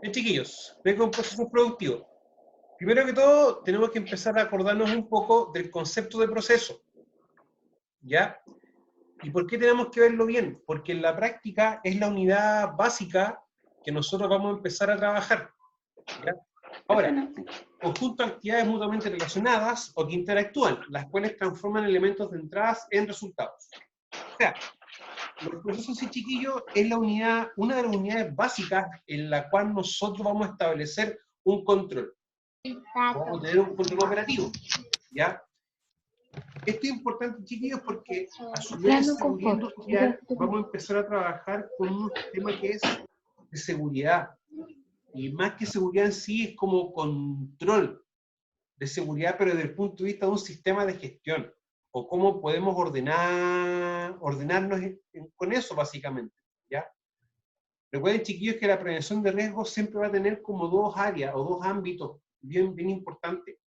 Bien, chiquillos, vengo con procesos productivos. Primero que todo, tenemos que empezar a acordarnos un poco del concepto de proceso, ¿ya? ¿Y por qué tenemos que verlo bien? Porque en la práctica es la unidad básica que nosotros vamos a empezar a trabajar, ¿ya? Ahora, conjunto de actividades mutuamente relacionadas o que interactúan, las cuales transforman elementos de entradas en resultados. O sea, los procesos, sí, chiquillos, es la unidad, una de las unidades básicas en la cual nosotros vamos a establecer un control. Vamos a tener un control operativo, ¿ya? Esto es importante, chiquillos, porque a su vez de seguridad industrial vamos a empezar a trabajar con un tema que es de seguridad. Y más que seguridad en sí, es como control de seguridad, pero desde el punto de vista de un sistema de gestión. O cómo podemos ordenarnos con eso, básicamente, ¿ya? Recuerden, chiquillos, que la prevención de riesgos siempre va a tener como dos áreas o dos ámbitos bien importantes.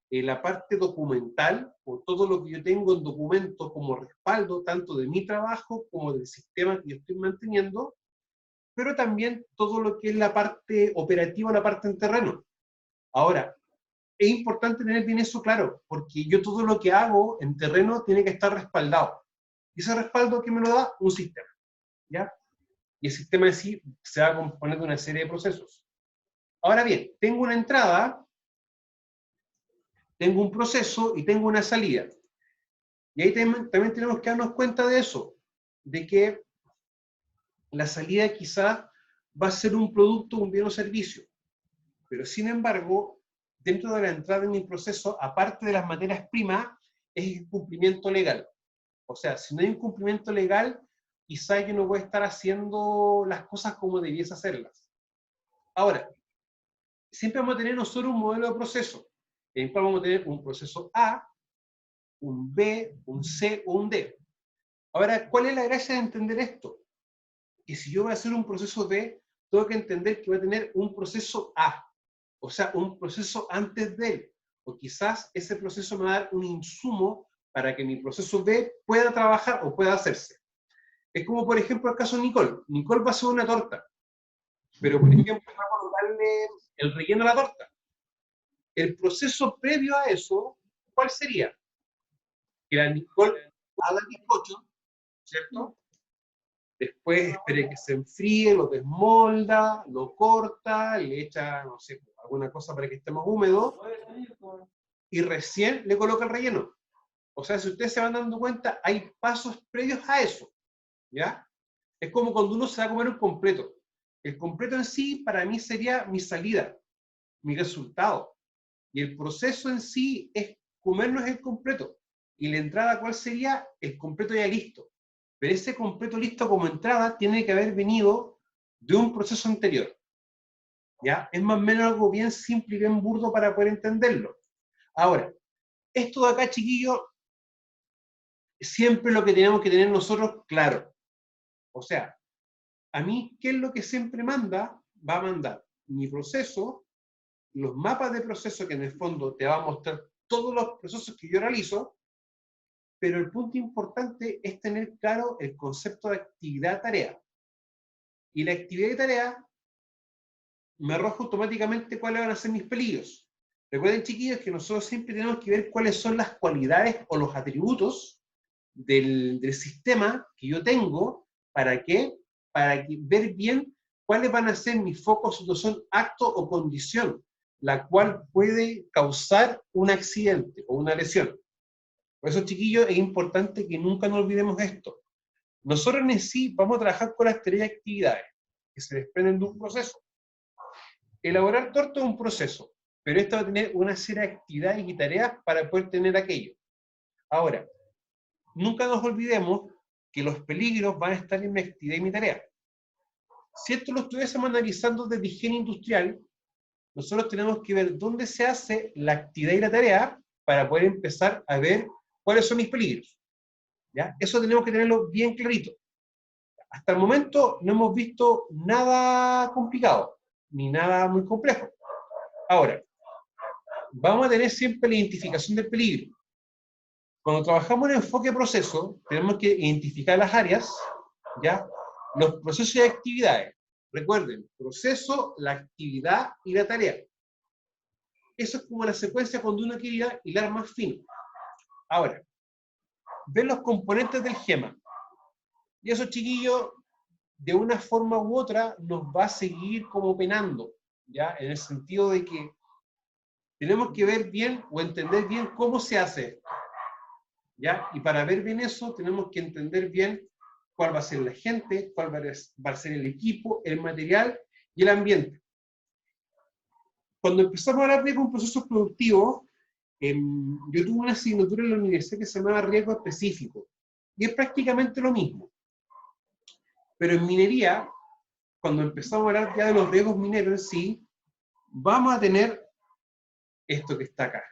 La parte documental, o todo lo que yo tengo en documento como respaldo, tanto de mi trabajo como del sistema que yo estoy manteniendo, pero también todo lo que es la parte operativa, la parte en terreno. Ahora, es importante tener bien eso claro, porque yo todo lo que hago en terreno tiene que estar respaldado. Y ese respaldo, ¿qué me lo da? Un sistema, ¿ya? Y el sistema en sí se va a componer de una serie de procesos. Ahora bien, tengo una entrada, tengo un proceso y tengo una salida. Y ahí también tenemos que darnos cuenta de eso, de que la salida quizás va a ser un producto, un bien o servicio. Pero sin embargo, dentro de la entrada de mi proceso, aparte de las materias primas, es el cumplimiento legal. O sea, si no hay un cumplimiento legal, quizás yo no voy a estar haciendo las cosas como debiese hacerlas. Ahora, siempre vamos a tener nosotros un modelo de proceso, en el cual vamos a tener un proceso A, un B, un C o un D. Ahora, ¿cuál es la gracia de entender esto? Que si yo voy a hacer un proceso B, tengo que entender que voy a tener un proceso A, o sea, un proceso antes de él, o quizás ese proceso me va a dar un insumo para que mi proceso B pueda trabajar o pueda hacerse. Es como, por ejemplo, el caso de Nicole. Nicole va a hacer una torta, pero, por ejemplo, va a colocarle el relleno a la torta. El proceso previo a eso, ¿cuál sería? Que la Nicole haga el bizcocho, ¿cierto? Después espere que se enfríe, lo desmolda, lo corta, le echa, no sé, alguna cosa para que esté más húmedo, y recién le coloca el relleno. O sea, si ustedes se van dando cuenta, hay pasos previos a eso, ¿ya? Es como cuando uno se va a comer un completo. El completo en sí, para mí, sería mi salida, mi resultado. Y el proceso en sí es comernos el completo. Y la entrada, ¿cuál sería? El completo ya listo. Pero ese completo listo como entrada tiene que haber venido de un proceso anterior. ¿Ya? Es más o menos algo bien simple y bien burdo para poder entenderlo. Ahora, esto de acá, chiquillos, siempre lo que tenemos que tener nosotros claro. O sea, a mí, ¿qué es lo que siempre manda? Va a mandar mi proceso, los mapas de proceso que en el fondo te va a mostrar todos los procesos que yo realizo, pero el punto importante es tener claro el concepto de actividad-tarea. Y la actividad y tarea me arroja automáticamente cuáles van a ser mis peligros. Recuerden, chiquillos, que nosotros siempre tenemos que ver cuáles son las cualidades o los atributos del sistema que yo tengo. ¿Para qué? Para ver bien cuáles van a ser mis focos, situación, acto o condición, la cual puede causar un accidente o una lesión. Por eso, chiquillos, es importante que nunca nos olvidemos esto. Nosotros en sí vamos a trabajar con las tareas y actividades que se desprenden de un proceso. Elaborar torta es un proceso, pero esto va a tener una serie de actividades y tareas para poder tener aquello. Ahora, nunca nos olvidemos que los peligros van a estar en mi actividad y mi tarea. Si esto lo estuviésemos analizando desde higiene industrial, nosotros tenemos que ver dónde se hace la actividad y la tarea para poder empezar a ver cuáles son mis peligros. ¿Ya? Eso tenemos que tenerlo bien clarito. Hasta el momento no hemos visto nada complicado, ni nada muy complejo. Ahora, vamos a tener siempre la identificación del peligro. Cuando trabajamos en enfoque proceso, tenemos que identificar las áreas, ¿ya? Los procesos y actividades. Recuerden, proceso, la actividad y la tarea. Eso es como la secuencia cuando uno quiere hilar más fino. Ahora, ven los componentes del gema. Y eso, chiquillos, de una forma u otra, nos va a seguir como penando, ¿ya? En el sentido de que tenemos que ver bien o entender bien cómo se hace esto, ¿ya? Y para ver bien eso, tenemos que entender bien cuál va a ser la gente, cuál va a ser el equipo, el material y el ambiente. Cuando empezamos a hablar de un proceso productivo, yo tuve una asignatura en la universidad que se llamaba riesgo específico, y es prácticamente lo mismo. Pero en minería, cuando empezamos a hablar ya de los riesgos mineros en sí, vamos a tener esto que está acá.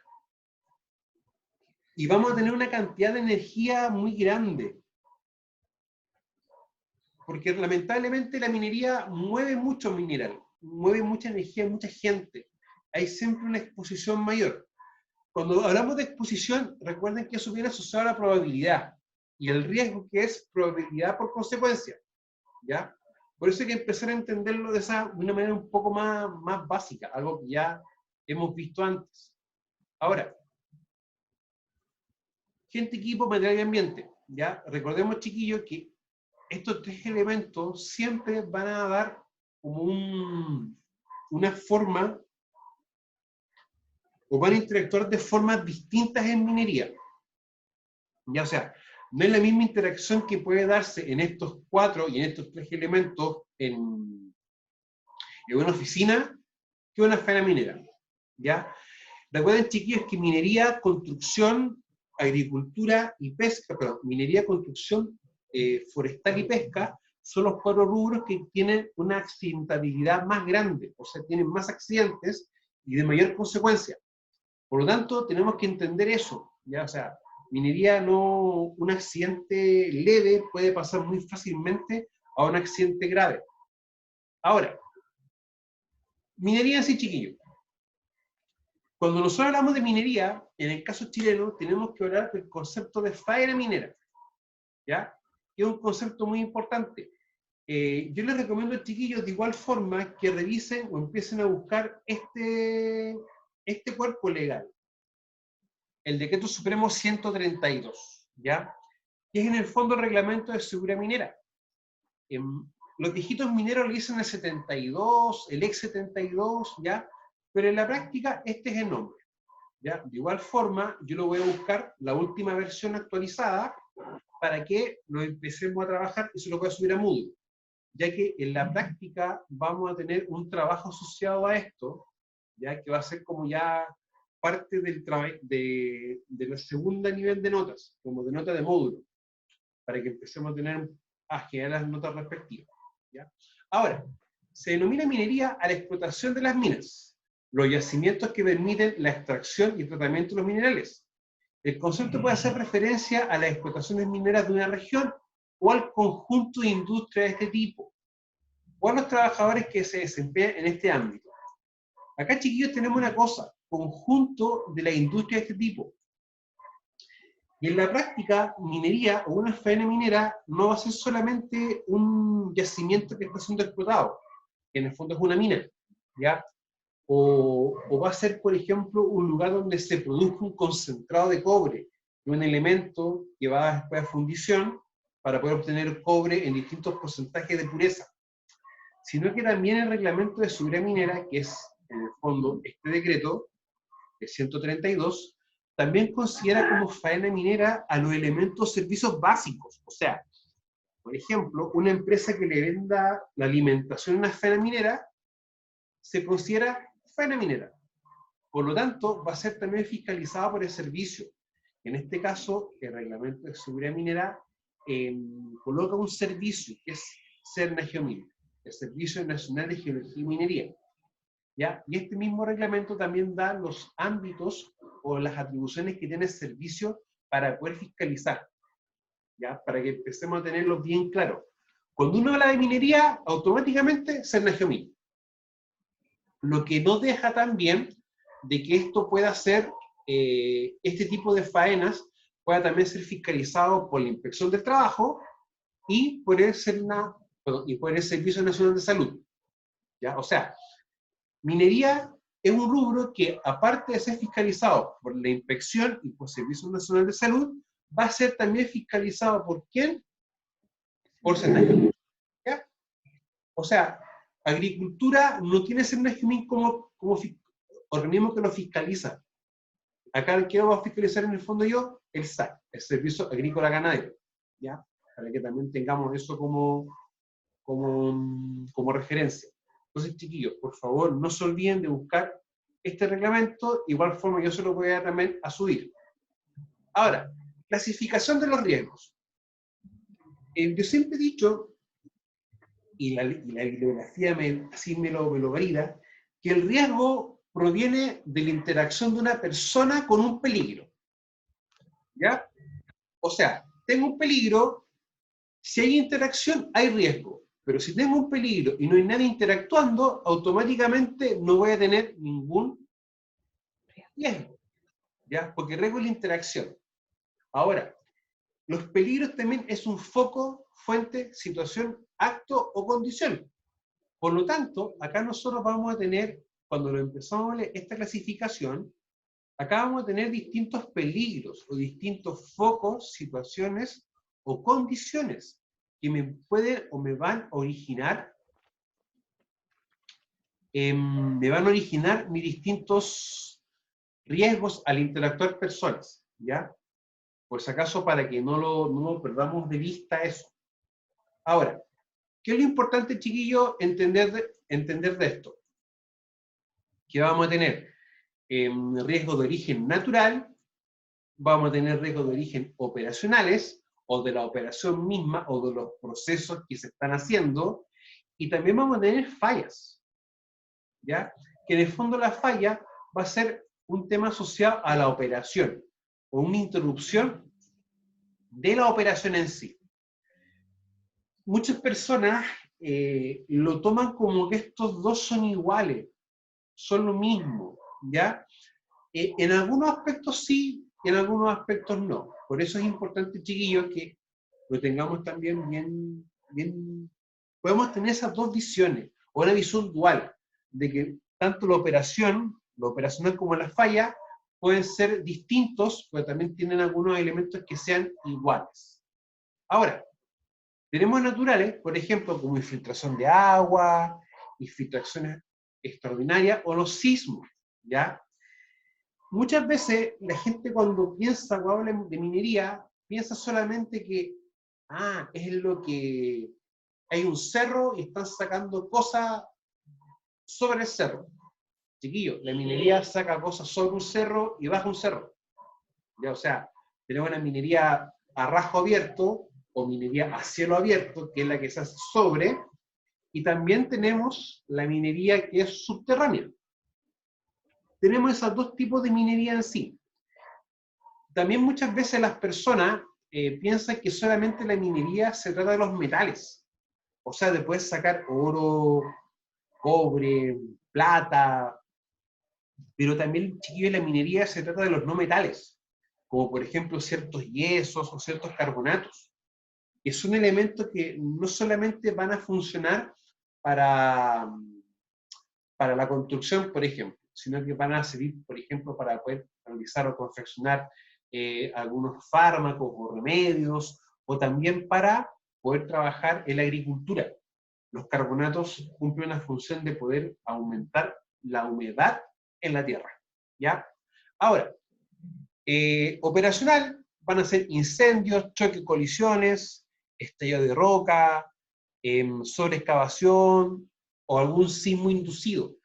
Y vamos a tener una cantidad de energía muy grande. Porque lamentablemente la minería mueve mucho mineral, mueve mucha energía, mucha gente. Hay siempre una exposición mayor. Cuando hablamos de exposición, recuerden que eso viene asociado a la probabilidad. Y el riesgo que es probabilidad por consecuencia. ¿Ya? Por eso hay que empezar a entenderlo de una manera un poco más básica, algo que ya hemos visto antes. Ahora, gente, equipo, material y ambiente. ¿Ya? Recordemos, chiquillos, que estos tres elementos siempre van a dar como una forma, o van a interactuar de formas distintas en minería. Ya, o sea, no es la misma interacción que puede darse en estos cuatro y en estos tres elementos en una oficina que una faena minera. ¿Ya? Recuerden, chiquillos, que minería, construcción, agricultura y pesca, perdón, minería, construcción, forestal y pesca, son los cuatro rubros que tienen una accidentabilidad más grande, o sea, tienen más accidentes y de mayor consecuencia. Por lo tanto, tenemos que entender eso, ¿ya? O sea, minería no, un accidente leve puede pasar muy fácilmente a un accidente grave. Ahora, minería en sí, chiquillos. Cuando nosotros hablamos de minería, en el caso chileno, tenemos que hablar del concepto de faena minera, ¿ya? Que es un concepto muy importante. Yo les recomiendo a los chiquillos de igual forma que revisen o empiecen a buscar este cuerpo legal, el Decreto Supremo 132, ¿ya? Que es en el fondo el reglamento de seguridad minera. Los viejitos mineros le dicen el 72, el ex 72, ¿ya? Pero en la práctica este es el nombre, ¿ya? De igual forma, yo lo voy a buscar la última versión actualizada para que lo empecemos a trabajar y se lo voy a subir a Moodle, ya que en la práctica vamos a tener un trabajo asociado a esto, ya que va a ser como ya parte de la segunda nivel de notas, como de nota de módulo, para que empecemos a generar las notas respectivas. ¿Ya? Ahora, se denomina minería a la explotación de las minas, los yacimientos que permiten la extracción y tratamiento de los minerales. El concepto puede hacer referencia a las explotaciones mineras de una región o al conjunto de industrias de este tipo, o a los trabajadores que se desempeñan en este ámbito. Acá, chiquillos, tenemos una cosa, conjunto de la industria de este tipo. Y en la práctica, minería o una faena minera no va a ser solamente un yacimiento que está siendo explotado, que en el fondo es una mina, ¿ya? O va a ser, por ejemplo, un lugar donde se produzca un concentrado de cobre, un elemento que va después a fundición para poder obtener cobre en distintos porcentajes de pureza. Sino que también el reglamento de seguridad minera, que es en el fondo este decreto, el 132, también considera como faena minera a los elementos servicios básicos. O sea, por ejemplo, una empresa que le venda la alimentación a una faena minera se considera faena minera. Por lo tanto, va a ser también fiscalizada por el servicio. En este caso, el reglamento de seguridad minera coloca un servicio que es Cernageomil, el Servicio Nacional de Geología y Minería. ¿Ya? Y este mismo reglamento también da los ámbitos o las atribuciones que tiene el servicio para poder fiscalizar, ¿ya? Para que empecemos a tenerlo bien claro. Cuando uno habla de minería, automáticamente Cernageomil. Lo que no deja también de que esto pueda ser, este tipo de faenas, pueda también ser fiscalizado por la Inspección del Trabajo y por el Servicio Nacional de Salud. ¿ya? O sea, minería es un rubro que, aparte de ser fiscalizado por la Inspección y por Servicio Nacional de Salud, va a ser también fiscalizado ¿por quién? Por SENASA, ¿ya? O sea, agricultura no tiene SENASA como organismo que lo fiscaliza. Acá, ¿qué vamos a fiscalizar en el fondo yo? El SAC, el Servicio Agrícola Ganadero, ¿ya? Para que también tengamos eso como referencia. Entonces, chiquillos, por favor, no se olviden de buscar este reglamento, igual forma yo se lo voy a también a subir. Ahora, clasificación de los riesgos. Yo siempre he dicho, y la bibliografía así me lo valida, que el riesgo proviene de la interacción de una persona con un peligro. ¿Ya? O sea, tengo un peligro, si hay interacción, hay riesgo. Pero si tengo un peligro y no hay nadie interactuando, automáticamente no voy a tener ningún riesgo. ¿Ya? Porque riesgo es la interacción. Ahora, los peligros también es un foco, fuente, situación, acto o condición. Por lo tanto, acá nosotros vamos a tener, cuando lo empezamos a leer esta clasificación, acá vamos a tener distintos peligros o distintos focos, situaciones o condiciones que me pueden o me van a originar mis distintos riesgos al interactuar personas, ¿ya? Por si acaso, para que no perdamos de vista eso. Ahora, ¿qué es lo importante, chiquillo, entender de esto? Que vamos a tener riesgos de origen natural, vamos a tener riesgos de origen operacionales, o de la operación misma, o de los procesos que se están haciendo, y también vamos a tener fallas, ¿ya? Que en el fondo la falla va a ser un tema asociado a la operación, o una interrupción de la operación en sí. Muchas personas lo toman como que estos dos son iguales, son lo mismo, ¿ya? En algunos aspectos sí, en algunos aspectos no. Por eso es importante, chiquillos, que lo tengamos también bien. Podemos tener esas dos visiones, o una visión dual, de que tanto la operacional como la falla, pueden ser distintos, pero también tienen algunos elementos que sean iguales. Ahora, tenemos naturales, por ejemplo, como infiltración de agua, infiltraciones extraordinarias, o los sismos, ¿ya? Muchas veces la gente cuando piensa, cuando habla de minería, piensa solamente que, es lo que hay un cerro y están sacando cosas sobre el cerro. Chiquillo, la minería saca cosas sobre un cerro y baja un cerro. ¿Ya? O sea, tenemos una minería a rasgo abierto o minería a cielo abierto, que es la que se hace sobre, y también tenemos la minería que es subterránea. Tenemos esos dos tipos de minería en sí. También muchas veces las personas piensan que solamente la minería se trata de los metales. O sea, de poder sacar oro, cobre, plata, pero también, chiquillos, la minería se trata de los no metales, como por ejemplo ciertos yesos o ciertos carbonatos, que son elementos que no solamente van a funcionar para, para la construcción, por ejemplo, sino que van a servir, por ejemplo, para poder realizar o confeccionar algunos fármacos o remedios, o también para poder trabajar en la agricultura. Los carbonatos cumplen la función de poder aumentar la humedad en la tierra, ¿ya? Ahora, operacional van a ser incendios, choques, colisiones, estallido de roca, sobreexcavación o algún sismo inducido.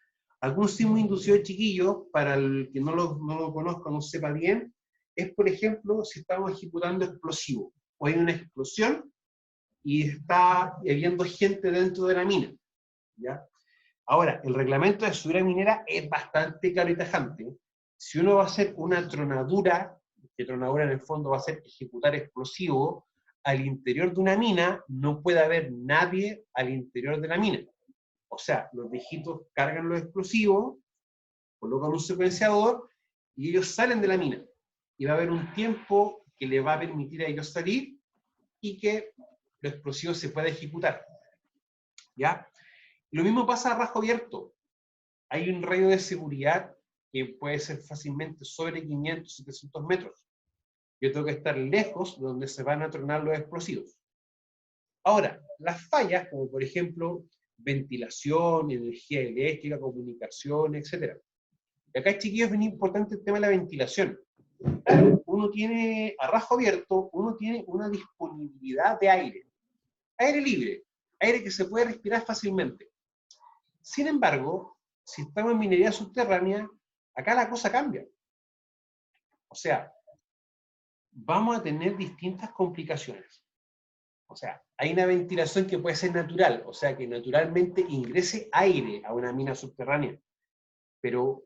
Algún sismo inducido, chiquillo, para el que no lo conozca, no sepa bien, es, por ejemplo, si estamos ejecutando explosivos, o hay una explosión y está habiendo gente dentro de la mina, ¿ya? Ahora, el reglamento de seguridad minera es bastante claro y tajante. Si uno va a hacer una tronadura, que tronadura en el fondo va a ser ejecutar explosivo, al interior de una mina no puede haber nadie al interior de la mina. O sea, los viejitos cargan los explosivos, colocan un secuenciador y ellos salen de la mina. Y va a haber un tiempo que le va a permitir a ellos salir y que los explosivos se puedan ejecutar. ¿Ya? Lo mismo pasa a rasgo abierto. Hay un radio de seguridad que puede ser fácilmente sobre 500, 700 metros. Yo tengo que estar lejos de donde se van a tronar los explosivos. Ahora, las fallas, como por ejemplo ventilación, energía eléctrica, comunicación, etc. Y acá, chiquillos, es bien importante el tema de la ventilación. Claro, uno tiene, a rasgo abierto, uno tiene una disponibilidad de aire. Aire libre, aire que se puede respirar fácilmente. Sin embargo, si estamos en minería subterránea, acá la cosa cambia. O sea, vamos a tener distintas complicaciones. O sea, hay una ventilación que puede ser natural, o sea, que naturalmente ingrese aire a una mina subterránea, pero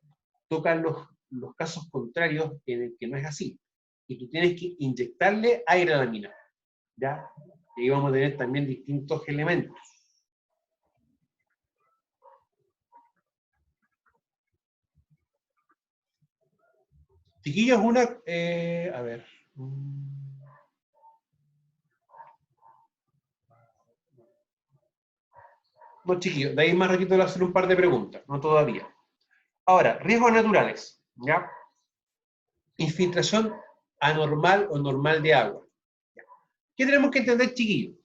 tocan los casos contrarios en el que no es así. Y tú tienes que inyectarle aire a la mina, ¿ya? Y ahí vamos a tener también distintos elementos. Chiquillos, a ver. No, chiquillos, de ahí más ratito le voy a hacer un par de preguntas, no todavía. Ahora, riesgos naturales, ¿ya? Infiltración anormal o normal de agua. ¿Qué tenemos que entender, chiquillos?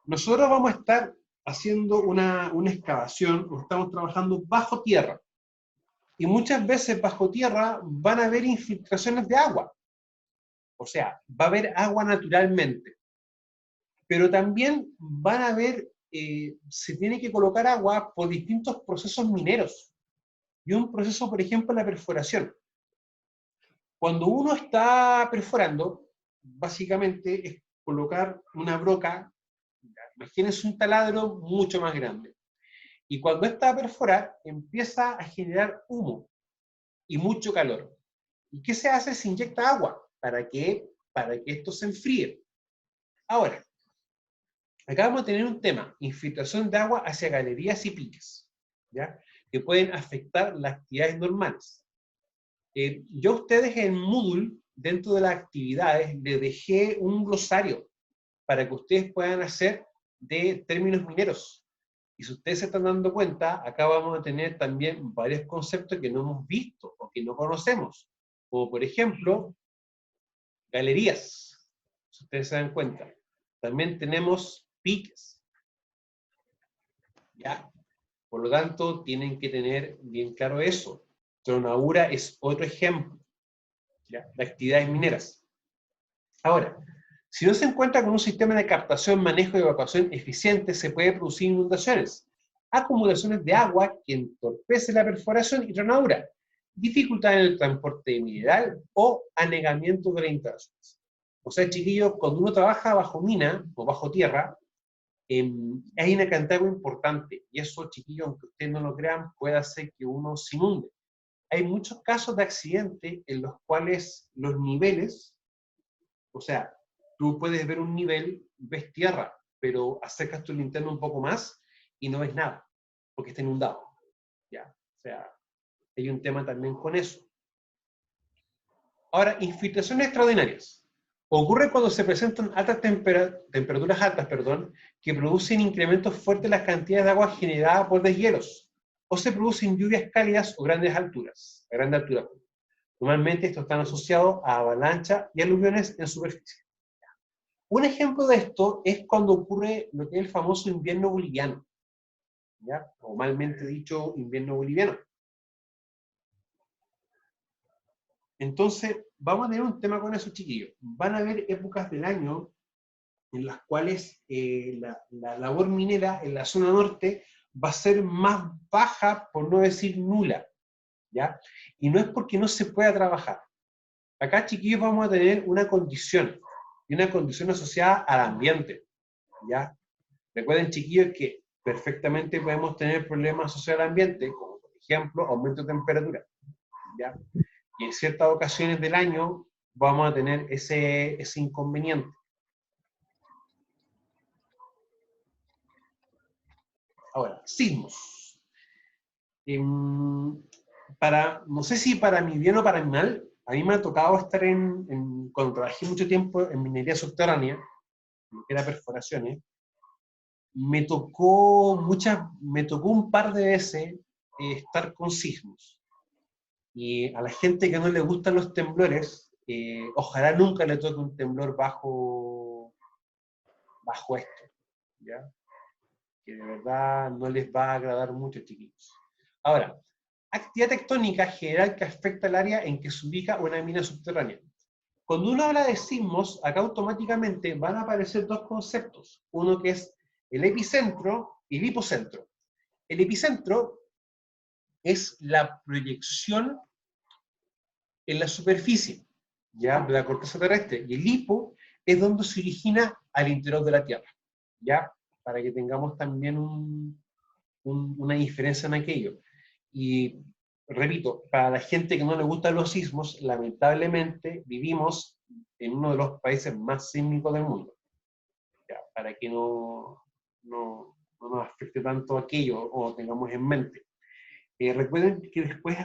Nosotros vamos a estar haciendo una excavación, o estamos trabajando bajo tierra. Y muchas veces bajo tierra van a haber infiltraciones de agua. O sea, va a haber agua naturalmente. Pero también van a haber, se tiene que colocar agua por distintos procesos mineros. Y un proceso, por ejemplo, la perforación. Cuando uno está perforando, básicamente es colocar una broca, imagínense un taladro mucho más grande. Y cuando está a perforar, empieza a generar humo y mucho calor. ¿Y qué se hace? Se inyecta agua. ¿Para qué? Para que esto se enfríe. Ahora, acá vamos a tener un tema, infiltración de agua hacia galerías y piques, ¿ya? Que pueden afectar las actividades normales. Yo a ustedes en Moodle, dentro de las actividades, les dejé un glosario para que ustedes puedan hacer de términos mineros. Y si ustedes se están dando cuenta, acá vamos a tener también varios conceptos que no hemos visto o que no conocemos. Como por ejemplo, galerías, si ustedes se dan cuenta. También tenemos piques, ¿ya? Por lo tanto, tienen que tener bien claro eso. Tronadura es otro ejemplo, ¿ya? De actividades mineras. Ahora, si no se encuentra con un sistema de captación, manejo y evacuación eficiente, se puede producir inundaciones, acumulaciones de agua que entorpece la perforación y tronadura, dificultad en el transporte de mineral o anegamiento de las instalaciones. O sea, chiquillos, cuando uno trabaja bajo mina o bajo tierra, hay una cantidad muy importante, y eso, chiquillos, aunque ustedes no lo crean, puede hacer que uno se inunde. Hay muchos casos de accidentes en los cuales los niveles, o sea, tú puedes ver un nivel, ves tierra, pero acercas tu linterna un poco más y no ves nada, porque está inundado. ¿Ya? O sea, hay un tema también con eso. Ahora, infiltraciones extraordinarias. Ocurre cuando se presentan altas temperaturas altas, que producen incrementos fuertes en las cantidades de agua generada por deshielos, o se producen lluvias cálidas o grandes alturas, a grande altura. Normalmente estos están asociados a avalanchas y aluviones en superficie. Un ejemplo de esto es cuando ocurre lo que es el famoso invierno boliviano, ¿ya? Normalmente dicho invierno boliviano. Entonces, vamos a tener un tema con eso, chiquillos. Van a haber épocas del año en las cuales la labor minera en la zona norte va a ser más baja, por no decir nula, ¿ya? Y no es porque no se pueda trabajar. Acá, chiquillos, vamos a tener una condición, y una condición asociada al ambiente, ¿ya? Recuerden, chiquillos, que perfectamente podemos tener problemas asociados al ambiente, como por ejemplo, aumento de temperatura, ¿ya? Y en ciertas ocasiones del año vamos a tener ese inconveniente. Ahora, sismos. No sé si para mi bien o para mi mal, a mí me ha tocado estar cuando trabajé mucho tiempo en minería subterránea, que era perforaciones, me tocó un par de veces estar con sismos. Y a la gente que no le gustan los temblores, ojalá nunca le toque un temblor bajo esto, ¿ya? Que de verdad no les va a agradar mucho, chiquillos. Ahora, actividad tectónica general que afecta el área en que se ubica una mina subterránea. Cuando uno habla de sismos, acá automáticamente van a aparecer dos conceptos. Uno que es el epicentro y el hipocentro. El epicentro es la proyección en la superficie, ¿ya? De la corteza terrestre. Y el hipo es donde se origina al interior de la Tierra, ¿ya? Para que tengamos también una diferencia en aquello. Y repito, para la gente que no le gustan los sismos, lamentablemente vivimos en uno de los países más sísmicos del mundo, ¿ya? Para que no nos afecte tanto aquello o tengamos en mente. Recuerden que después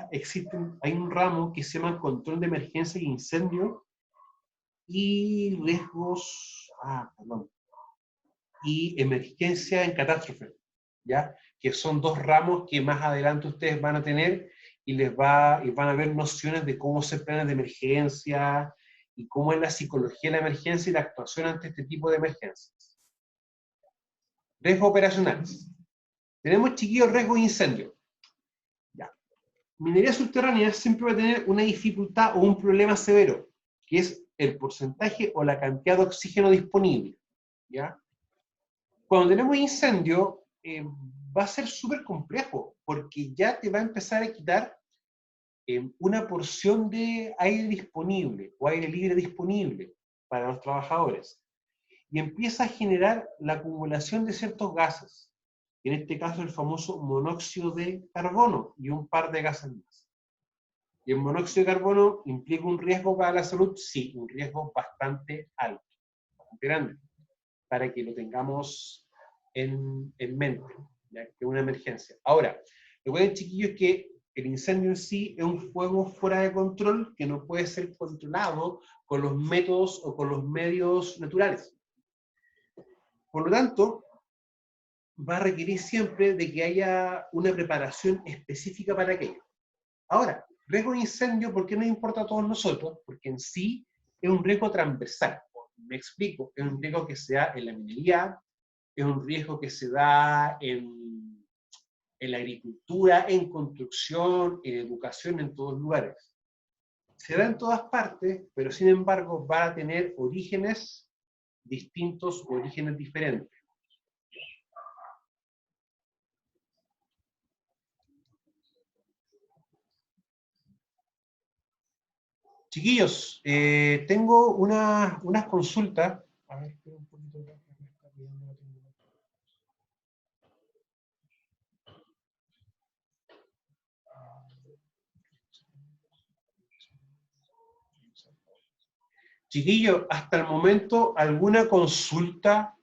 hay un ramo que se llama control de emergencia e incendio y riesgos, y emergencia en catástrofe, ¿ya? Que son dos ramos que más adelante ustedes van a tener y van a ver nociones de cómo hacer planes de emergencia y cómo es la psicología de la emergencia y la actuación ante este tipo de emergencias. Riesgos operacionales. Tenemos, chiquillos, riesgo de incendio. Ya. Minería subterránea siempre va a tener una dificultad o un problema severo, que es el porcentaje o la cantidad de oxígeno disponible, ¿ya? Cuando tenemos incendio, va a ser súper complejo, porque ya te va a empezar a quitar una porción de aire disponible o aire libre disponible para los trabajadores. Y empieza a generar la acumulación de ciertos gases, en este caso el famoso monóxido de carbono y un par de gases más. Y el monóxido de carbono implica un riesgo para la salud, sí, un riesgo bastante alto, bastante grande, para que lo tengamos en mente, ¿ya? Que es una emergencia. Ahora, recuerden, chiquillos, que el incendio en sí es un fuego fuera de control que no puede ser controlado con los métodos o con los medios naturales. Por lo tanto, va a requerir siempre de que haya una preparación específica para aquello. Ahora, riesgo de incendio, ¿por qué nos importa a todos nosotros? Porque en sí es un riesgo transversal. Me explico, es un riesgo que se da en la minería, es un riesgo que se da en la agricultura, en construcción, en educación, en todos lugares. Se da en todas partes, pero sin embargo va a tener orígenes distintos, orígenes diferentes. Chiquillos, tengo unas consultas. A ver, espera un poquito. Chiquillos, hasta el momento, ¿alguna consulta?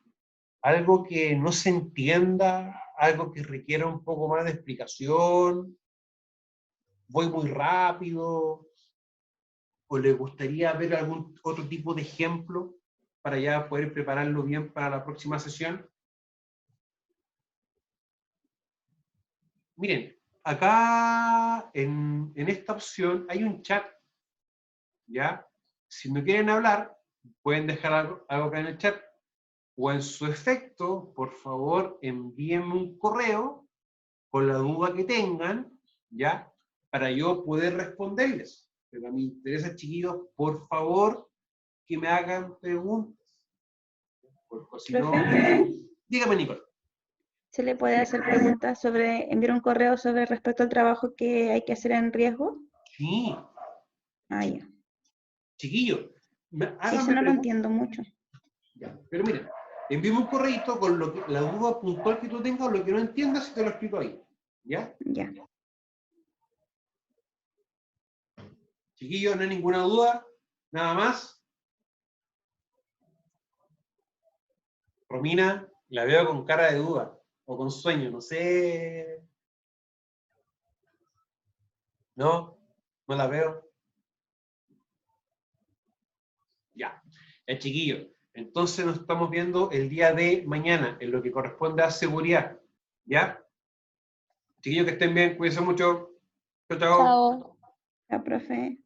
¿Algo que no se entienda? ¿Algo que requiera un poco más de explicación? ¿Voy muy rápido? ¿O les gustaría ver algún otro tipo de ejemplo para ya poder prepararlo bien para la próxima sesión? Miren, acá en esta opción hay un chat, ¿ya? Si no quieren hablar, pueden dejar algo acá en el chat. O en su efecto, por favor, envíenme un correo con la duda que tengan, ¿ya? Para yo poder responderles. Pero me interesa, chiquillos, por favor, que me hagan preguntas. Porque si no... Dígame, Nicole. ¿Se le puede hacer preguntas sobre, enviar un correo sobre respecto al trabajo que hay que hacer en riesgo? Sí. Ah, ya. Chiquillos, Eso no lo entiendo mucho. Ya. Pero miren, envíame un correo con la duda puntual que tú tengas o lo que no entiendas y te lo explico ahí. ¿Ya? Ya. Chiquillos, no hay ninguna duda. Nada más. Romina, la veo con cara de duda o con sueño, no sé. No, la veo. Ya, chiquillo. Entonces nos estamos viendo el día de mañana, en lo que corresponde a seguridad. ¿Ya? Chiquillos, que estén bien, cuídense mucho. Chao, chao. Chao. Ya, profe.